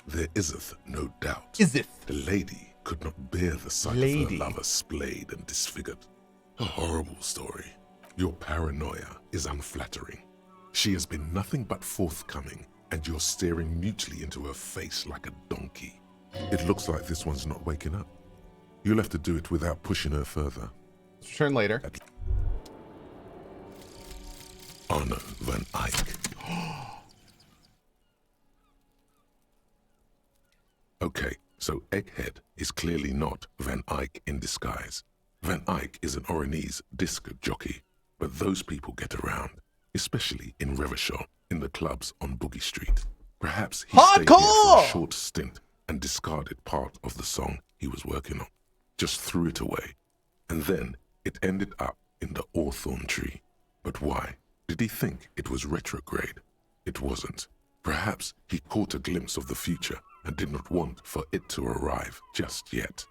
There iseth no doubt. Iseth. The lady could not bear the sight of her lover splayed and disfigured. A horrible story. Your paranoia is unflattering. She has been nothing but forthcoming, and you're staring mutely into her face like a donkey. It looks like this one's not waking up. You'll have to do it without pushing her further. Let's return later. Arno van Eyck. Okay, so Egghead is clearly not Van Eyck in disguise. Van Eyck is an Oranese disc jockey, but those people get around, especially in Revershaw, in the clubs on Boogie Street. Perhaps he stayed here for a short stint and discarded part of the song he was working on, just threw it away, and then it ended up in the Hawthorn tree. But why? Did he think it was retrograde? It wasn't. Perhaps he caught a glimpse of the future and did not want for it to arrive just yet.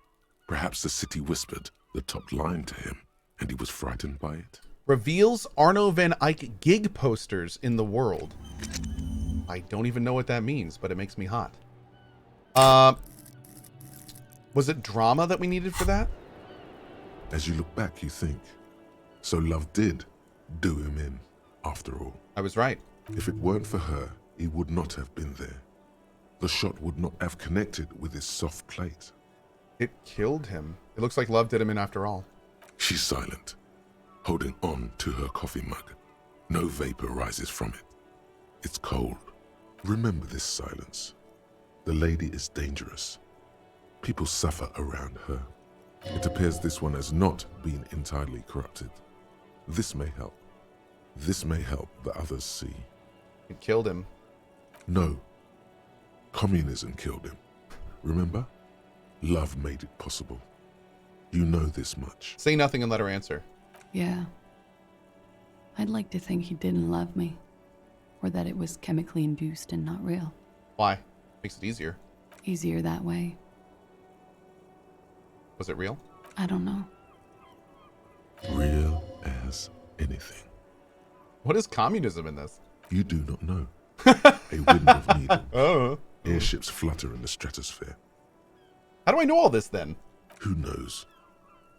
Perhaps the city whispered the top line to him, and he was frightened by it. Reveals Arno van Eyck gig posters in the world. I don't even know what that means, but it makes me hot. Was it drama that we needed for that? As you look back, you think, so love did do him in, after all. I was right. If it weren't for her, he would not have been there. The shot would not have connected with his soft plate. It killed him. It looks like love did him in after all. She's silent, holding on to her coffee mug. No vapor rises from it. It's cold. Remember this silence. The lady is dangerous. People suffer around her. It appears this one has not been entirely corrupted. This may help. This may help the others see. It killed him. No. Communism killed him. Remember? Love made it possible. You know this much. Say nothing and let her answer. Yeah. I'd like to think he didn't love me. Or that it was chemically induced and not real. Why? Makes it easier. Easier that way. Was it real? I don't know. Real as anything. What is communism in this? You do not know. A wind of needle. Oh. Airships flutter in the stratosphere. How do I know all this then? Who knows?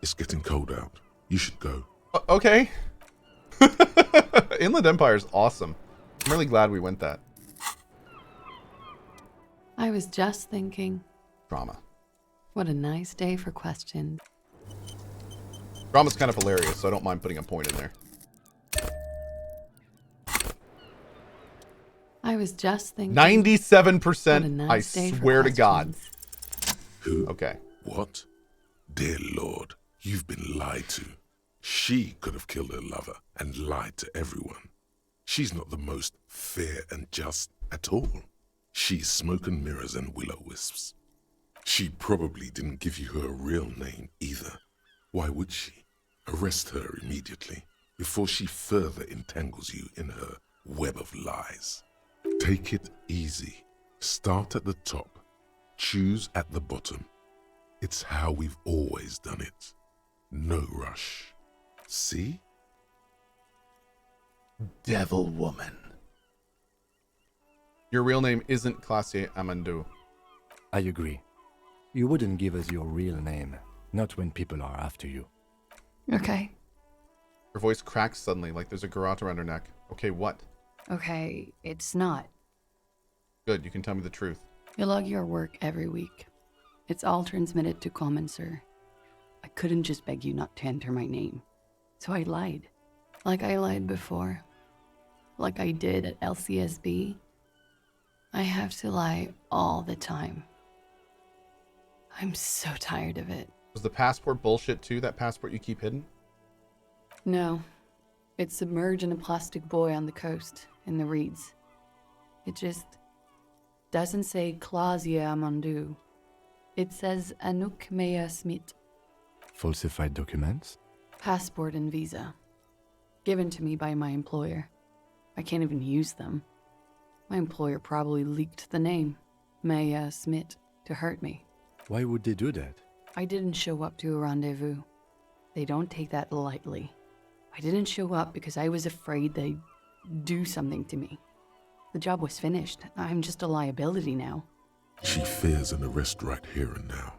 It's getting cold out. You should go. Okay. Inland Empire is awesome. I'm really glad we went that. I was just thinking. Drama. What a nice day for questions. Drama's kind of hilarious, so I don't mind putting a point in there. I was just thinking. 97%, I swear to God. Who? Okay. What? Dear Lord, you've been lied to. She could have killed her lover and lied to everyone. She's not the most fair and just at all. She's smoke and mirrors and will-o-wisps. She probably didn't give you her real name either. Why would she? Arrest her immediately before she further entangles you in her web of lies. Take it easy. Start at the top. Choose at the bottom. It's how we've always done it. No rush. See? Devil woman. Your real name isn't Klaasje Amandu. I agree. You wouldn't give us your real name, not when people are after you. Okay. Her voice cracks suddenly, like there's a garrote around her neck. Okay, what? Okay, it's not. Good, you can tell me the truth. You log your work every week. It's all transmitted to Common, sir. I couldn't just beg you not to enter my name. So I lied. Like I lied before. Like I did at LCSB. I have to lie all the time. I'm so tired of it. Was the passport bullshit too, that passport you keep hidden? No. It's submerged in a plastic buoy on the coast, in the reeds. It just doesn't say Klaasje Amandu. It says Anouk Mea Smit. Falsified documents? Passport and visa. Given to me by my employer. I can't even use them. My employer probably leaked the name, Mea Smit, to hurt me. Why would they do that? I didn't show up to a rendezvous. They don't take that lightly. I didn't show up because I was afraid they'd do something to me. The job was finished. I'm just a liability now. She fears an arrest right here and now.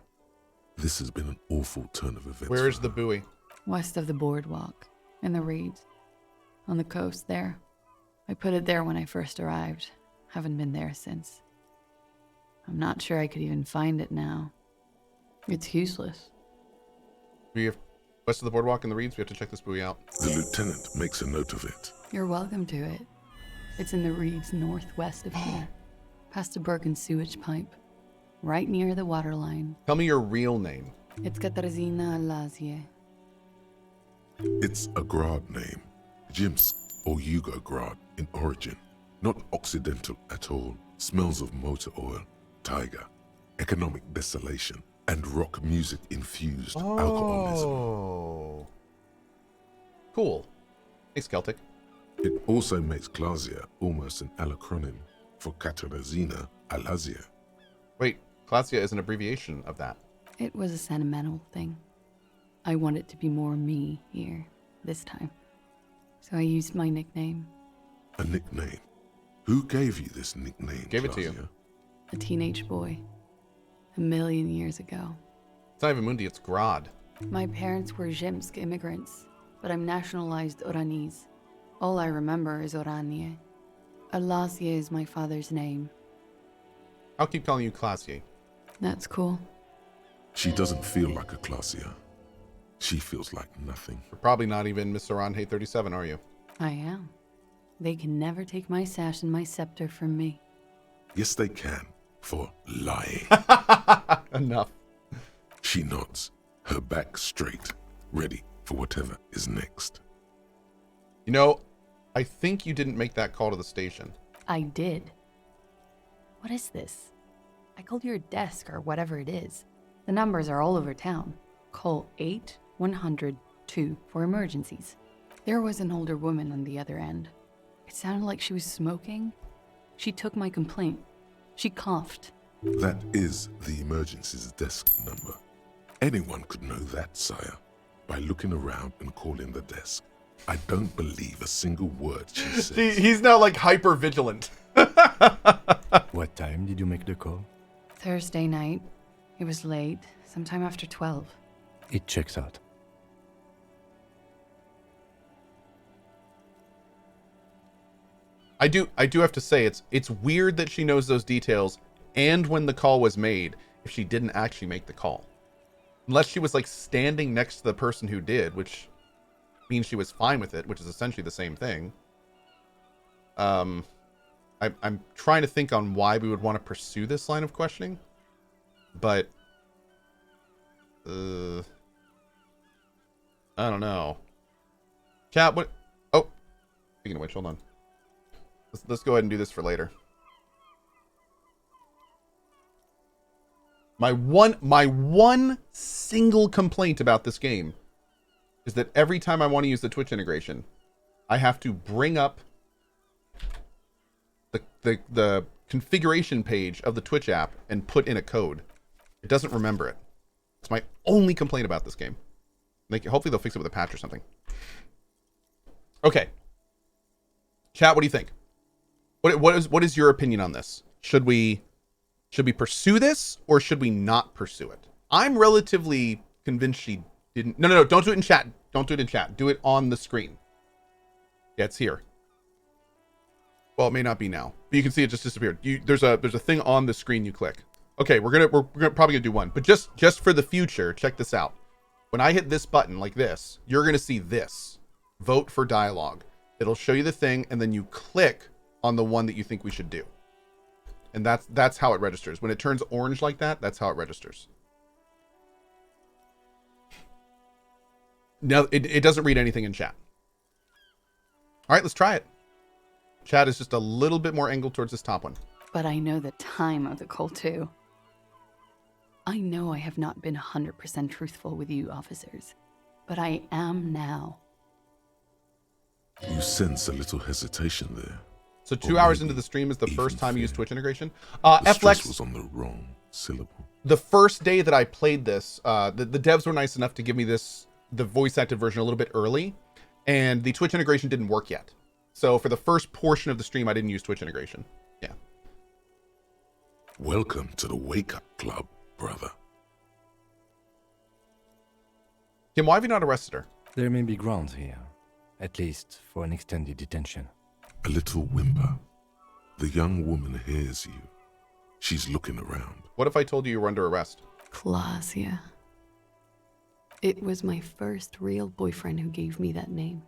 This has been an awful turn of events. Where is for the her. buoy? West of the boardwalk, in the reeds. On the coast there. I put it there when I first arrived. Haven't been there since. I'm not sure I could even find it now. It's useless. We have west of the boardwalk in the reeds. We have to check this buoy out. The lieutenant makes a note of it. You're welcome to it. It's in the reeds northwest of here. Past a broken sewage pipe. Right near the waterline. Tell me your real name. It's Katarzyna Elysium. It's a Grad name, Jimsk or Yugo-Grad in origin, not Occidental at all. Smells of motor oil, tiger, economic desolation, and rock music infused alcoholism. Oh. Cool. Thanks, Celtic. It also makes Klaasje almost an acronym for Katarzyna Elysium. Wait, Klaasje is an abbreviation of that. It was a sentimental thing. I want it to be more me here, this time. So I used my nickname. A nickname. Who gave you this nickname? Gave it to you. Klaasje? A teenage boy. 1,000,000 years ago. It's not even Mundi, it's Grad. My parents were Zhimsk immigrants, but I'm nationalized Oranese. All I remember is Oranje. Elysium is my father's name. I'll keep calling you Klaasje. That's cool. She doesn't feel like a Klaasje. She feels like nothing. You're probably not even Miss Orange 37, are you? I am. They can never take my sash and my scepter from me. Yes, they can, for lying. Enough. She nods, her back straight, ready for whatever is next. You know, I think you didn't make that call to the station. I did. What is this? I called your desk or whatever it is. The numbers are all over town. Call 8-100-2 for emergencies. There was an older woman on the other end. It sounded like she was smoking. She took my complaint. She coughed. That is the emergencies desk number. Anyone could know that, sire, by looking around and calling the desk. I don't believe a single word she says. He's now like hyper vigilant. What time did you make the call? Thursday night. It was late, sometime after 12. It checks out. I do have to say it's weird that she knows those details and when the call was made if she didn't actually make the call. Unless she was like standing next to the person who did, which means she was fine with it, which is essentially the same thing. I'm trying to think on why we would want to pursue this line of questioning, but I don't know. Chat, what? Oh, speaking of which, hold on. Let's go ahead and do this for later. My one single complaint about this game is that every time I want to use the Twitch integration, I have to bring up the configuration page of the Twitch app and put in a code. It doesn't remember it. It's my only complaint about this game. Hopefully they'll fix it with a patch or something. Okay. Chat, what do you think? What is your opinion on this? Should we pursue this or should we not pursue it? I'm relatively convinced she didn't. No, don't do it in chat. Don't do it in chat. Do it on the screen. Yeah, it's here. Well, it may not be now, but you can see it just disappeared. There's a thing on the screen you click. Okay, we're probably gonna do one, but just for the future, check this out. When I hit this button like this, you're gonna see this. Vote for dialogue. It'll show you the thing, and then you click on the one that you think we should do. And that's how it registers. When it turns orange like that, that's how it registers. Now, it doesn't read anything in chat. All right, let's try it. Chat is just a little bit more angled towards this top one. But I know the time of the call too. I know I have not been 100% truthful with you officers, but I am now. You sense a little hesitation there. So 2 hours into the stream is the first time you used Twitch integration. The stress FLEX was on the wrong syllable. The first day that I played this, the devs were nice enough to give me the voice acted version a little bit early, and the Twitch integration didn't work yet. So for the first portion of the stream, I didn't use Twitch integration. Yeah. Welcome to the wake-up club, brother. Kim, why have you not arrested her? There may be grounds here, at least for an extended detention. A little whimper. The young woman hears you. She's looking around. What if I told you you were under arrest? Klaasje. It was my first real boyfriend who gave me that name.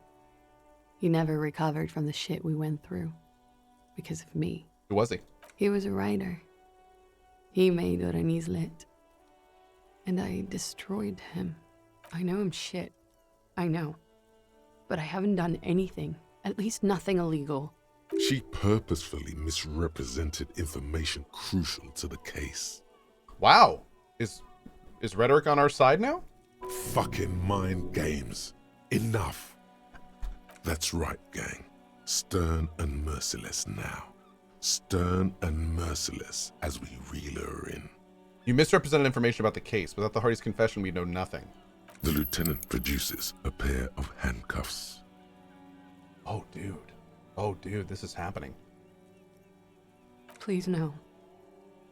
He never recovered from the shit we went through. Because of me. Who was he? He was a writer. He made Lit. And I destroyed him. I know I'm shit. I know. But I haven't done anything. At least nothing illegal. She purposefully misrepresented information crucial to the case. Wow. Is rhetoric on our side now? Fucking mind games. Enough. That's right, gang. Stern and merciless now. Stern and merciless as we reel her in. You misrepresented information about the case. Without the Hardie's confession, we'd know nothing. The lieutenant produces a pair of handcuffs. Oh, dude. Oh, dude, this is happening. Please no.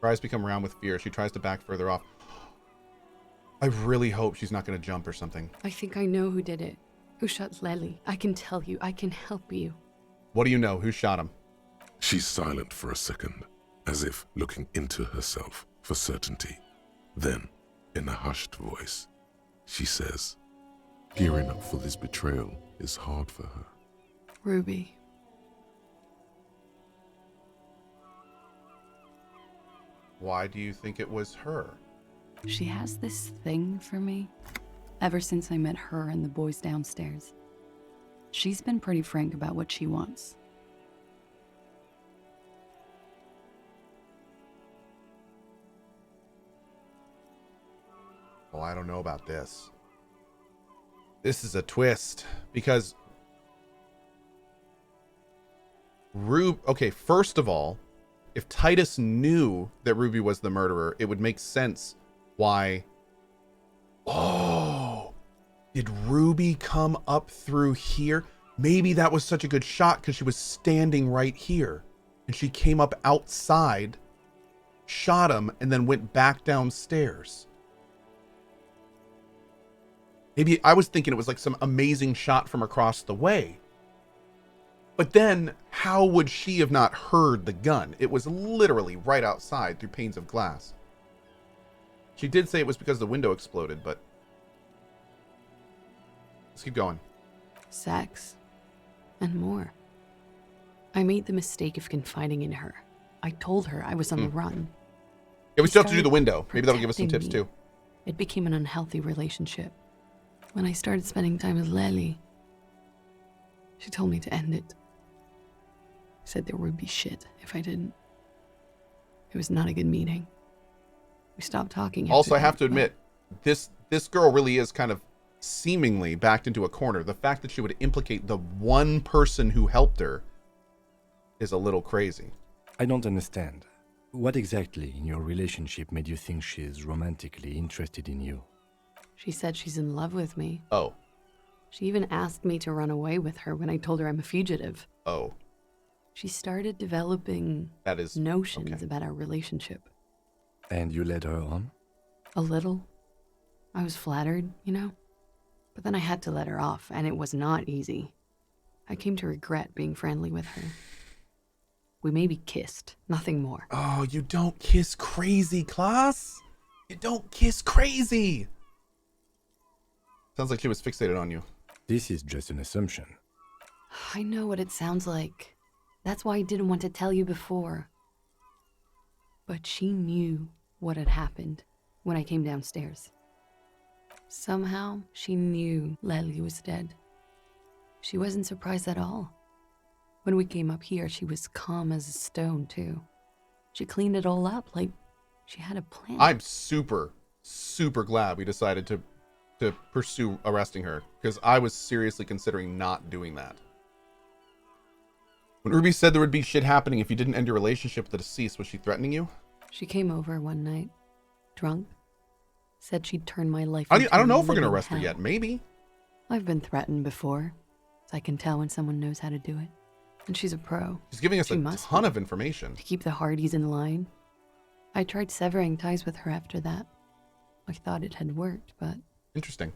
Her eyes become round with fear. She tries to back further off. I really hope she's not going to jump or something. I think I know who did it. Who shot Lely. I can tell you. I can help you. What do you know? Who shot him? She's silent for a second, as if looking into herself for certainty. Then, in a hushed voice, she says, gearing up for this betrayal is hard for her. Ruby. Why do you think it was her? She has this thing for me. Ever since I met her and the boys downstairs. She's been pretty frank about what she wants. Well, I don't know about this. This is a twist. Because... Okay, first of all, if Titus knew that Ruby was the murderer, it would make sense why... Oh, did Ruby come up through here? Maybe that was such a good shot because she was standing right here. And she came up outside, shot him, and then went back downstairs. Maybe I was thinking it was like some amazing shot from across the way. But then, how would she have not heard the gun? It was literally right outside through panes of glass. She did say it was because the window exploded, but... Let's keep going. Sex. And more. I made the mistake of confiding in her. I told her I was on the run. Yeah, we She still have to do the started window. Maybe that'll give us some tips protecting too. me. It became an unhealthy relationship. When I started spending time with Lely, she told me to end it. Said there would be shit if I didn't. It was not a good meeting. We stopped talking. Also, I after have to that, but admit, this girl really is kind of seemingly backed into a corner. The fact that she would implicate the one person who helped her is a little crazy. I don't understand. What exactly in your relationship made you think she's romantically interested in you? She said she's in love with me. Oh. She even asked me to run away with her when I told her I'm a fugitive. Oh. She started developing That is... notions okay. about our relationship. And you led her on? A little. I was flattered, you know? But then I had to let her off, and it was not easy. I came to regret being friendly with her. We maybe kissed, nothing more. Oh, you don't kiss crazy, Klaas. You don't kiss crazy. Sounds like she was fixated on you. This is just an assumption. I know what it sounds like. That's why I didn't want to tell you before. But she knew what had happened when I came downstairs. Somehow, she knew Lely was dead. She wasn't surprised at all. When we came up here, she was calm as a stone, too. She cleaned it all up like she had a plan. I'm super, super glad we decided to pursue arresting her, because I was seriously considering not doing that. When Ruby said there would be shit happening if you didn't end your relationship with the deceased, was she threatening you? She came over one night, drunk. Said she'd turn my life I into don't know a if we're going to living arrest her hell. yet. Maybe. I've been threatened before, so I can tell when someone knows how to do it. And she's a pro. She's giving us She a must ton be. of information. To keep the Hardies in line, I tried severing ties with her after that. I thought it had worked, but Interesting.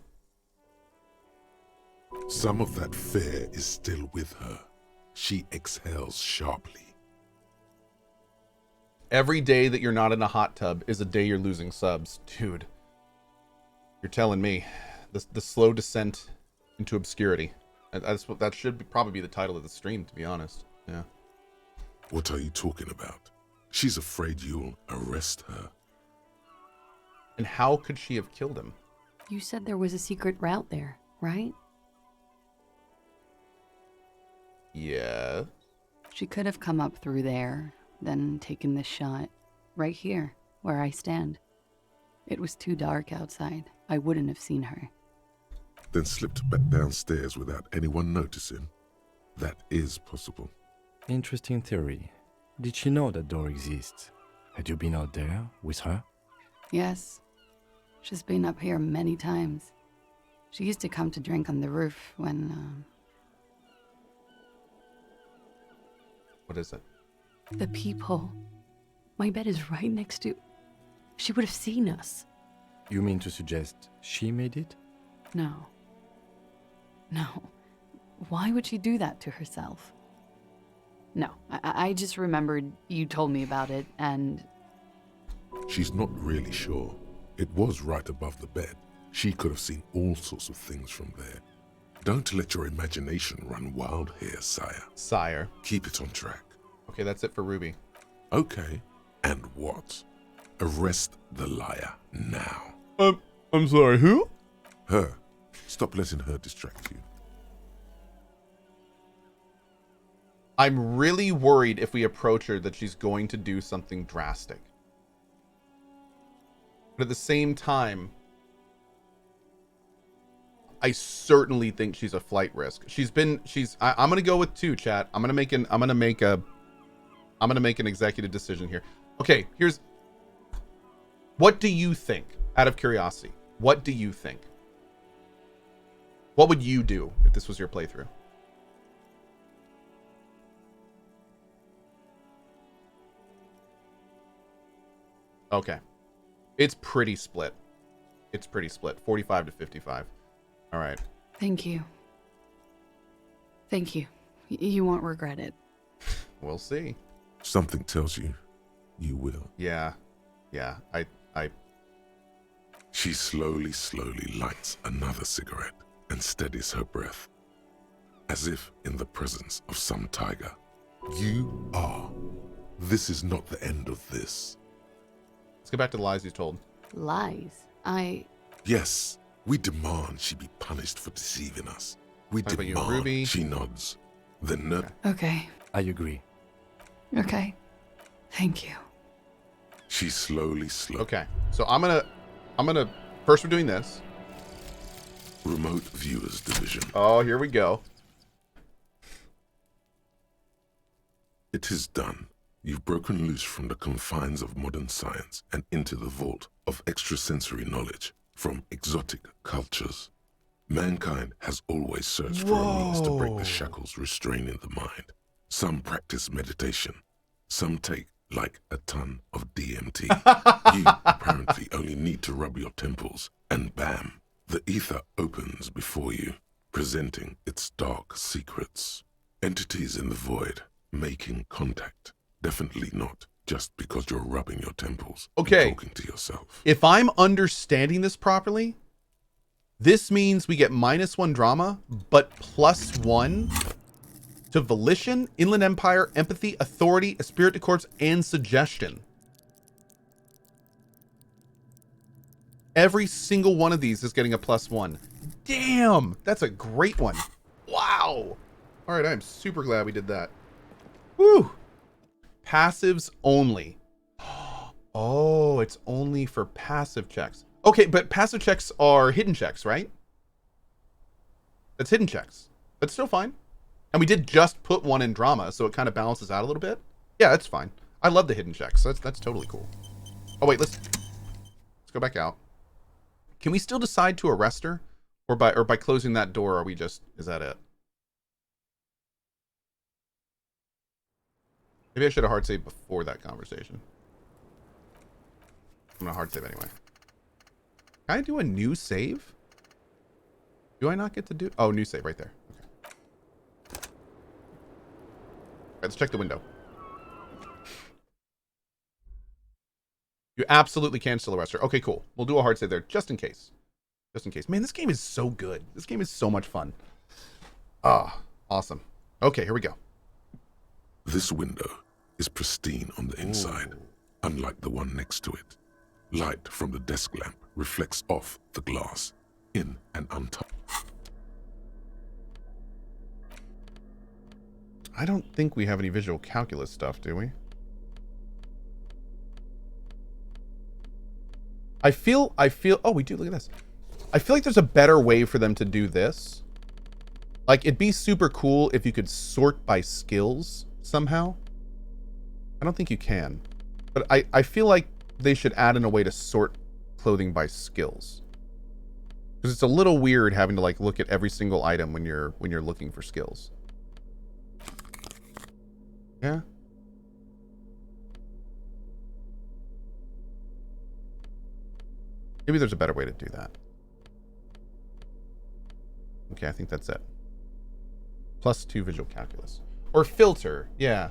Some of that fear is still with her. She exhales sharply. Every day that you're not in a hot tub is a day you're losing subs. Dude, you're telling me. The slow descent into obscurity. That should probably be the title of the stream, to be honest. Yeah. What are you talking about? She's afraid you'll arrest her. And how could she have killed him? you said there was a secret route there, right? Yeah. She could have come up through there, then taken this shot. Right here, where I stand. It was too dark outside. I wouldn't have seen her. Then slipped back downstairs without anyone noticing. That is possible. Interesting theory. Did she know that door exists? Had you been out there with her? Yes. She's been up here many times. She used to come to drink on the roof when, What is it? the peephole. My bed is right next to... She would have seen us. You mean to suggest she made it? No. No. Why would she do that to herself? No, I just remembered you told me about it, and... She's not really sure. It was right above the bed. She could have seen all sorts of things from there. Don't let your imagination run wild here, sire. Sire. Keep it on track. Okay, that's it for Ruby. Okay. And what? Arrest the liar now. I'm sorry, who? Her. Stop letting her distract you. I'm really worried if we approach her that she's going to do something drastic. But at the same time, I certainly think she's a flight risk. I'm gonna go with 2, chat. I'm gonna make an executive decision here. Okay, what do you think? Out of curiosity, what do you think? What would you do if this was your playthrough? Okay. It's pretty split. 45 to 55. All right. Thank you. Thank you. You won't regret it. We'll see. Something tells you, you will. Yeah. I She slowly lights another cigarette and steadies her breath, as if in the presence of some tiger. You are. This is not the end of this. Let's go back to the lies he's told. Lies. Yes, we demand she be punished for deceiving us. We Talk about you, demand. Ruby. She nods. Then no. Okay. I agree. Okay. Thank you. She slowly. Okay. So I'm gonna first we're doing this. Remote viewers division. Oh, here we go. It is done. You've broken loose from the confines of modern science and into the vault of extrasensory knowledge from exotic cultures. Mankind has always searched for a means to break the shackles restraining the mind. Some practice meditation. Some take like a ton of DMT. You apparently only need to rub your temples, and bam, the ether opens before you, presenting its dark secrets. Entities in the void, making contact. Definitely not just because you're rubbing your temples Okay. and talking to yourself. If I'm understanding this properly, this means we get -1 drama, but +1 to volition, inland empire, empathy, authority, a spirit to corpse, and suggestion. Every single one of these is getting a +1. Damn, that's a great one. Wow. All right, I'm super glad we did that. Woo. Passives only. Oh, it's only for passive checks. Okay, but passive checks are hidden checks, right? That's hidden checks. That's still fine. And we did just put 1 in drama, so it kind of balances out a little bit. Yeah, that's fine. I love the hidden checks. That's totally cool. Oh wait, let's go back out. Can we still decide to arrest her, or by closing that door? Are we just? Is that it? Maybe I should have hard saved before that conversation. I'm gonna hard save anyway. Can I do a new save? Do I not get to do? Oh, new save right there. Okay. Let's check the window. You absolutely can still arrest her. Okay, cool. We'll do a hard save there just in case. Just in case. Man, this game is so good. This game is so much fun. Ah, awesome. Okay, here we go. This window is pristine on the inside, unlike the one next to it. Light from the desk lamp reflects off the glass, in and untouched. I don't think we have any visual calculus stuff, do we? I feel, oh, we do, look at this. I feel like there's a better way for them to do this. Like, it'd be super cool if you could sort by skills somehow. I don't think you can. But I feel like they should add in a way to sort clothing by skills. Because it's a little weird having to, like, look at every single item when you're looking for skills. Yeah. Maybe there's a better way to do that. Okay, I think that's it. +2 visual calculus. Or filter, yeah.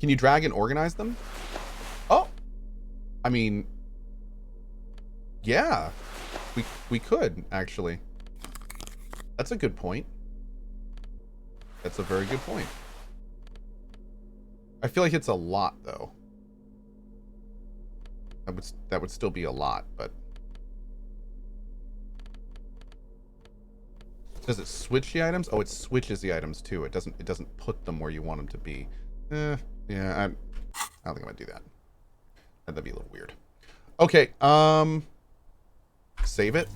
Can you drag and organize them? Oh! I mean... yeah. We could, actually. That's a good point. That's a very good point. I feel like it's a lot, though. That would still be a lot, but... does it switch the items? Oh, it switches the items too. It doesn't put them where you want them to be. Yeah, I don't think I'm gonna do that. That'd be a little weird. Okay, save it.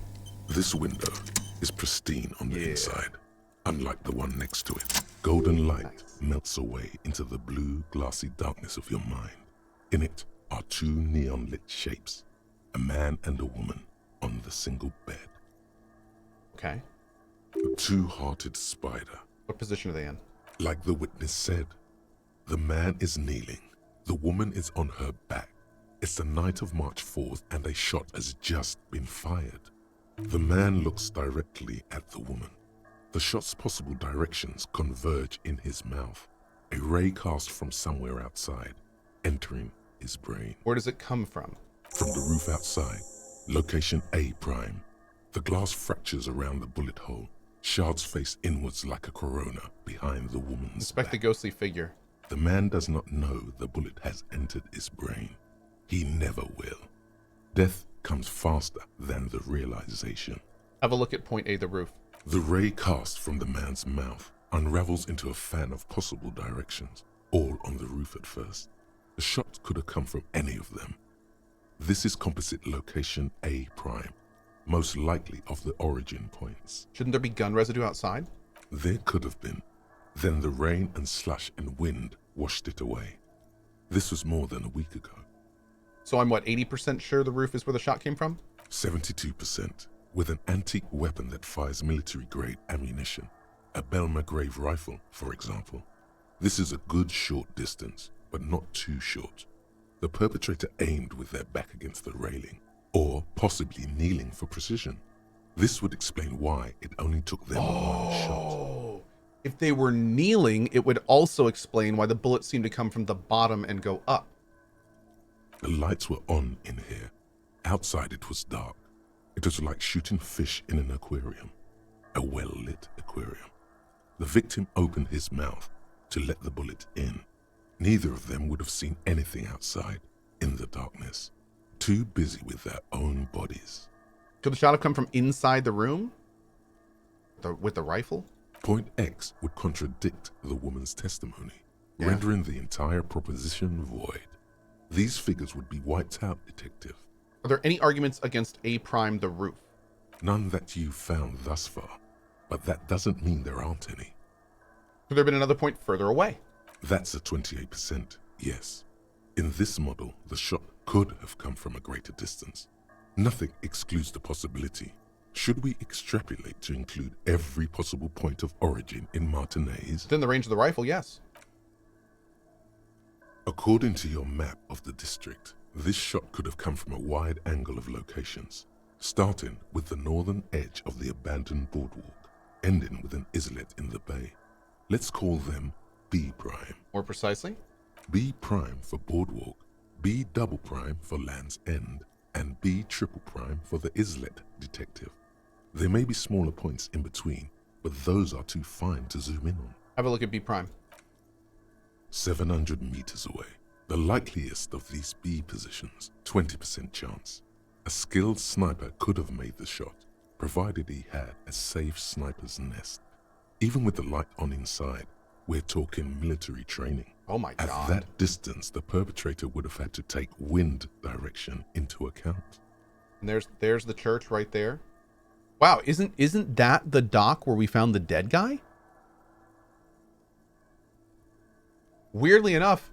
This window is pristine on the inside, unlike the one next to it. Golden light melts away into the blue, glassy darkness of your mind. In it are two neon-lit shapes, a man and a woman on the single bed. Okay. A two-hearted spider. What position are they in? Like the witness said, the man is kneeling, the woman is on her back. It's the night of March 4th and a shot has just been fired. The man looks directly at the woman. The shot's possible directions converge in his mouth. A ray cast from somewhere outside, entering his brain. Where does it come from? From the roof outside, location A prime. The glass fractures around the bullet hole. Shards face inwards like a corona behind the woman's Inspect back. the ghostly figure. The man does not know the bullet has entered his brain. He never will. Death comes faster than the realization. Have a look at point A, the roof. The ray cast from the man's mouth unravels into a fan of possible directions, all on the roof at first. The shot could have come from any of them. This is composite location A prime, most likely of the origin points. Shouldn't there be gun residue outside? There could have been. Then the rain and slush and wind washed it away. This was more than a week ago. So I'm what, 80% sure the roof is where the shot came from? 72%, with an antique weapon that fires military-grade ammunition. A Belmagrave rifle, for example. This is a good short distance, but not too short. The perpetrator aimed with their back against the railing, or possibly kneeling for precision. This would explain why it only took them one shot. If they were kneeling, it would also explain why the bullet seemed to come from the bottom and go up. The lights were on in here. Outside it was dark. It was like shooting fish in an aquarium. A well-lit aquarium. The victim opened his mouth to let the bullet in. Neither of them would have seen anything outside, in the darkness. Too busy with their own bodies. Could the shot have come from inside the room? With the rifle? Point X would contradict the woman's testimony, rendering the entire proposition void. These figures would be wiped out, detective. Are there any arguments against A prime the roof? None that you've found thus far, but that doesn't mean there aren't any. Could there have been another point further away? That's a 28%, yes. In this model, the shot could have come from a greater distance. Nothing excludes the possibility. Should we extrapolate to include every possible point of origin in Martinez? Within the range of the rifle, yes. According to your map of the district, This shot could have come from a wide angle of locations, starting with the northern edge of the abandoned boardwalk, ending with an islet in the bay. Let's call them B prime. More precisely? B prime for boardwalk, B double prime for Land's End, and B triple prime for the islet detective. There may be smaller points in between, but those are too fine to zoom in on. Have a look at B prime. 700 meters away. The likeliest of these B positions, 20% chance. A skilled sniper could have made the shot, provided he had a safe sniper's nest. Even with the light on inside, we're talking military training. Oh my At god. that distance, the perpetrator would have had to take wind direction into account. And there's the church right there. Wow, isn't that the dock where we found the dead guy? Weirdly enough,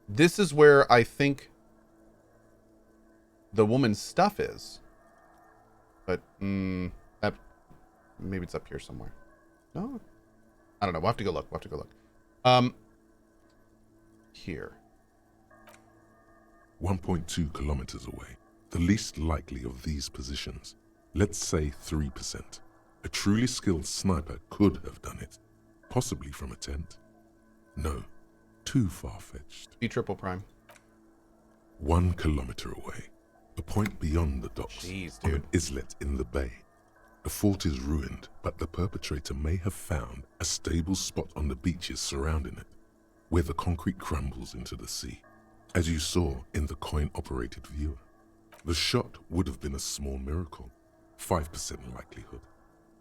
this is where I think the woman's stuff is. But maybe it's up here somewhere. No, I don't know. We'll have to go look. Here. 1.2 kilometers away, the least likely of these positions. Let's say 3%. A truly skilled sniper could have done it, possibly from a tent. No, too far-fetched. B triple prime. 1 kilometer away, a point beyond the docks, Jeez, on dude. an islet in the bay. The fort is ruined, but the perpetrator may have found a stable spot on the beaches surrounding it, where the concrete crumbles into the sea, as you saw in the coin-operated viewer. The shot would have been a small miracle, 5% likelihood.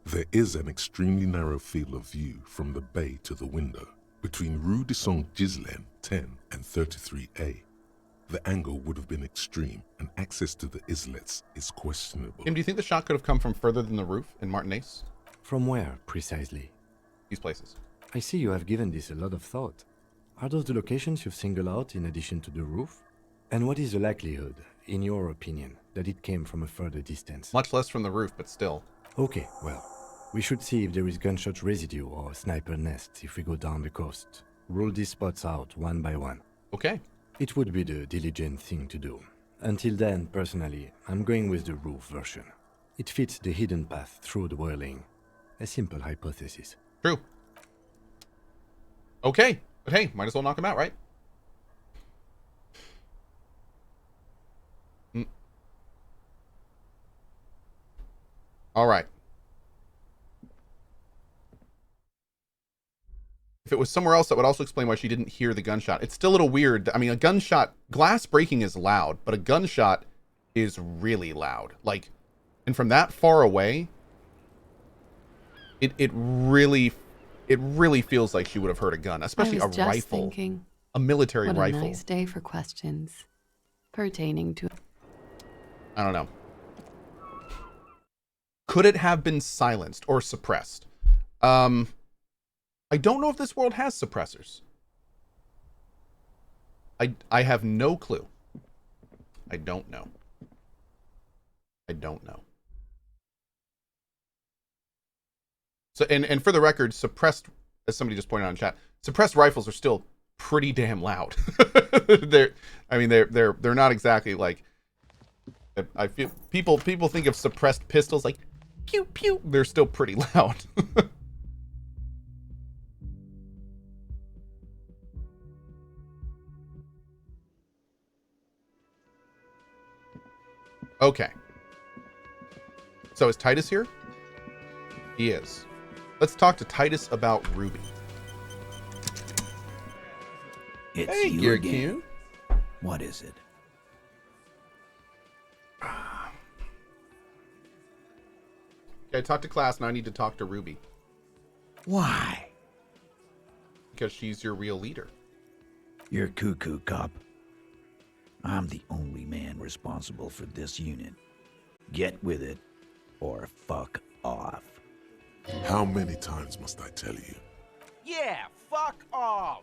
There is an extremely narrow field of view from the bay to the window, between Rue de Saint-Ghislain 10 and 33A. The angle would have been extreme, and access to the islets is questionable. Tim, do you think the shot could have come from further than the roof in Martinez? From where, precisely? These places. I see you have given this a lot of thought. Are those the locations you've singled out in addition to the roof? And what is the likelihood, in your opinion, that it came from a further distance? Much less from the roof, but still. Okay, well, we should see if there is gunshot residue or sniper nest if we go down the coast. Rule these spots out one by one. Okay. It would be the diligent thing to do. Until then, personally, I'm going with the roof version. It fits the hidden path through the whirling. A simple hypothesis. True. Okay. But hey, might as well knock him out, right? All right. If it was somewhere else, that would also explain why she didn't hear the gunshot. It's still a little weird. I mean, a gunshot, glass breaking is loud, but a gunshot is really loud. Like, and from that far away, it really feels like she would have heard a gun, especially I a was just rifle, thinking, a military what rifle. a nice day for questions pertaining to. I don't know. Could it have been silenced or suppressed? I don't know if this world has suppressors. I have no clue. I don't know. So, and for the record, suppressed, as somebody just pointed out in chat, suppressed rifles are still pretty damn loud. they're not exactly like, I feel people think of suppressed pistols like pew pew. They're still pretty loud. Okay. So is Titus here? He is. Let's talk to Titus about Ruby. It's Hey, you Gear again. Q. What is it? Okay, I talked to Klaasje, now I need to talk to Ruby. Why? Because she's your real leader. You're cuckoo, cop. I'm the only man responsible for this unit. Get with it, or fuck off. How many times must I tell you? Yeah, fuck off.